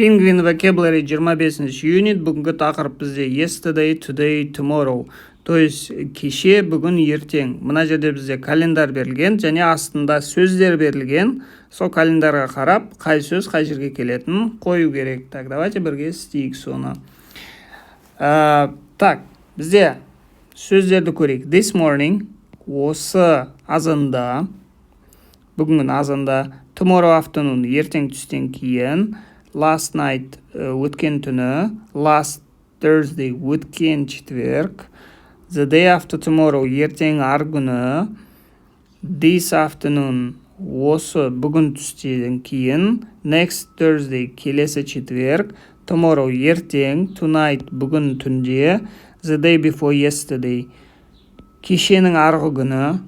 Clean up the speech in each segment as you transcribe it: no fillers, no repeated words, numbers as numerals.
Penguin vocabulary 25 unit. Бүгінгі тақырып бізде yesterday, today, tomorrow. То есть кеше, бүгін, ертең. Мына жерде бізде календар берілген, және астында сөздер берілген. Сол календарға қарап, қай сөз қай жерге келетінін қою керек. Так, давайте бірге істейік соны. Так, бізде сөздерді көрейік. This morning, осы азанда, бүгінгі азанда. Tomorrow afternoon, ертең түстен кейін. Last night, өткен түні. Last Thursday, өткен четверг. The day after tomorrow, ертең ар күні. This afternoon, осы бүгін түстен кейін. Next Thursday, келесі четверг. Tomorrow, ертең. Tonight, бүгін түнде. The day before yesterday, кешенің арғы күні.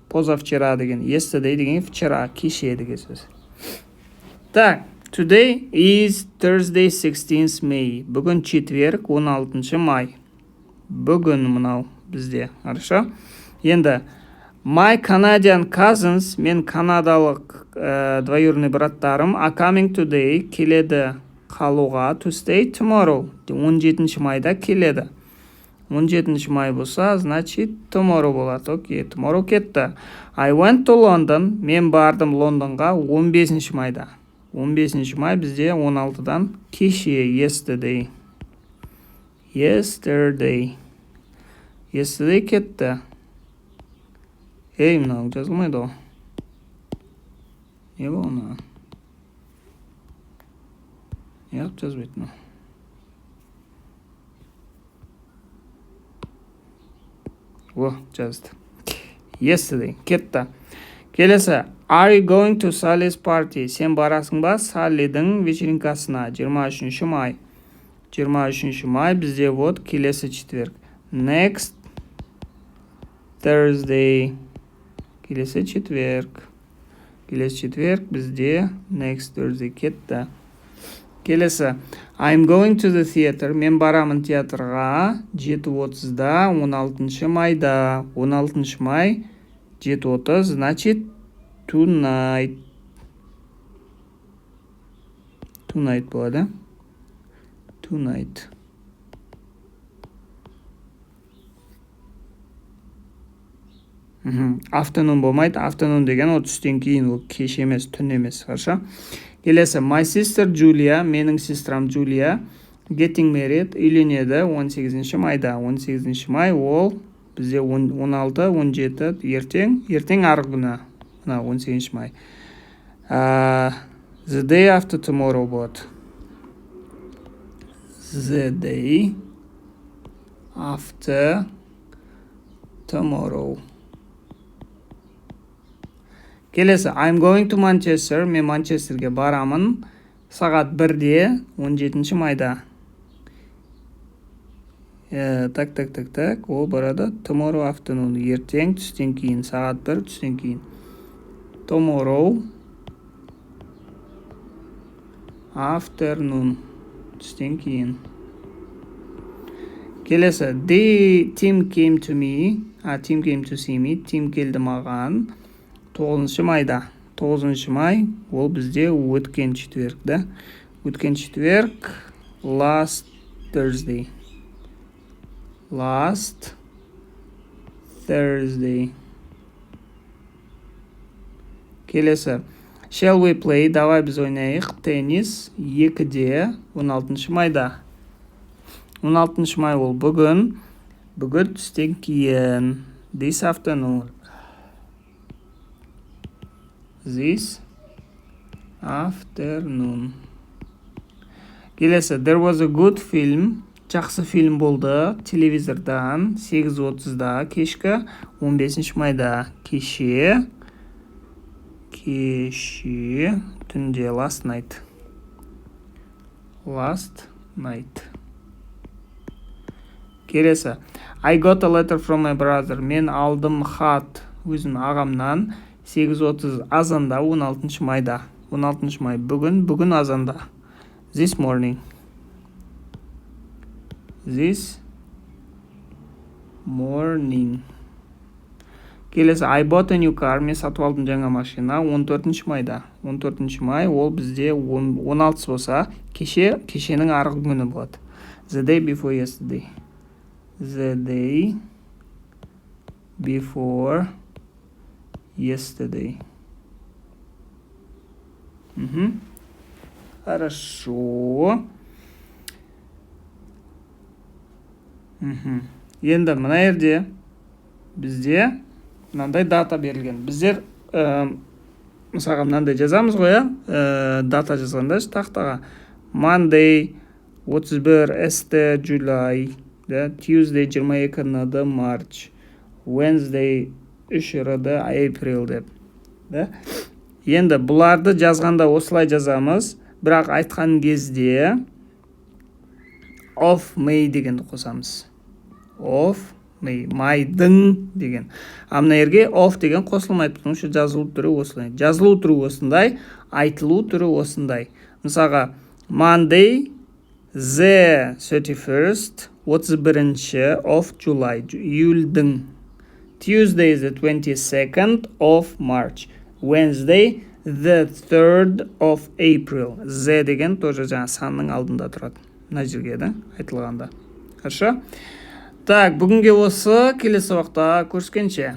Позавчера деген. Yesterday деген вчера, кеше деген сөз. Так, today is Thursday 16th May. Бүгін четверг 16 май. Бүгін мынау бізде. Хорошо? Енді my Canadian cousins, мен канадалық двоюродный браттарым, are coming today, келеді қалуға, to stay tomorrow. 17 майда келеді. 17 май болса, значит, tomorrow болады. Окей, tomorrow кетті. I went to London, мен бардым Лондонға 15 майда. 15 май бізде 16-дан кеше, yesterday. Yesterday кетті. Мынау жазылмайды ғой. Не бұл оны? Неғып жазбайды мынау? Жазды. Yesterday кетті. Келесі. Are you going to Sally's party? Сен барасың ба Саллидің вечеринкасына? 23 май. 23 май бізде вот келесі четверг. Next Thursday. Келесі четверг. Келесі четверг бізде next Thursday кетті. Келесі. I'm going to the theater. Мен барамын театрға 7:30-да 16 майда. 16 май 7:30, значит tonight. Tonight болады. Tonight. Afternoon болмайды. Afternoon деген ол түстен кейін, ол кеш емес, түн емес. Хорошо? Келесі. My sister Julia, менің сестрам Julia, getting married, үйленеді 18 майда. 18 май ол бізде 16, 17, ертең арғы күні. 18 май. The day after tomorrow болады. The day after tomorrow. Келесі. I'm going to Manchester. Мен Манчестерге барамын. Сағат 1-де 17 майда. Так. Ол барады. Tomorrow afternoon. Ертең түстен кейін. Сағат 1 түстен кейін. Tomorrow afternoon. Түстен кейін. Келесі. Tim came to me. Tim came to see me. Tim келді маған. 9 майда. 9 май ол бізде өткен четверг, да? Өткен четверг. Last Thursday. Last Thursday. Келесі. Shall we play? Давай біз ойнайық. Теннис 2-де 16 майда. 16 май ол бүгін. Бүгін түстен кейін. This afternoon. This afternoon. Келесі. There was a good film. Жақсы фильм болды. Телевизордан 8:30-да кешкі 15 майда. Кеше түнде. Last night. Келесі. I got a letter from my brother. Мен алдым хат өзім ағамнан 8:30 азанда 16 майда. 16 май бүгін азанда. This morning. Келесі. I bought a new car. Мен сатып алдым жаңа машина 14 майда. 14 май ол бізде 16 болса, кешенің арғы күні болады. The day before yesterday. The day before yesterday. Хорошо. Енді мына жерде бізде мынандай дата берілген. Біздер мысалға мынандай жазамыз ғой, дата жазғанда тақтаға Monday 31 st July, Tuesday 22 March, Wednesday 3 April деп. Енді бұларды жазғанда осылай жазамыз, бірақ айтқан кезде of May дегенді қосамыз. Of May, майдың деген. Амна ерге of деген қосылмайды, потому что жазылу түрі осылай. Жазылу түрі осындай, айтылу түрі осындай. Мысалға, Monday, the 31st, 31 of July, июльдің. Tuesday, the 22nd of March. Wednesday, the 3rd of April. The деген тоже жаңа санның алдында тұрады. Мына жерге де айтылғанда. Хорошо? Так, бүгінге осы, келесі уақытта көріскенше.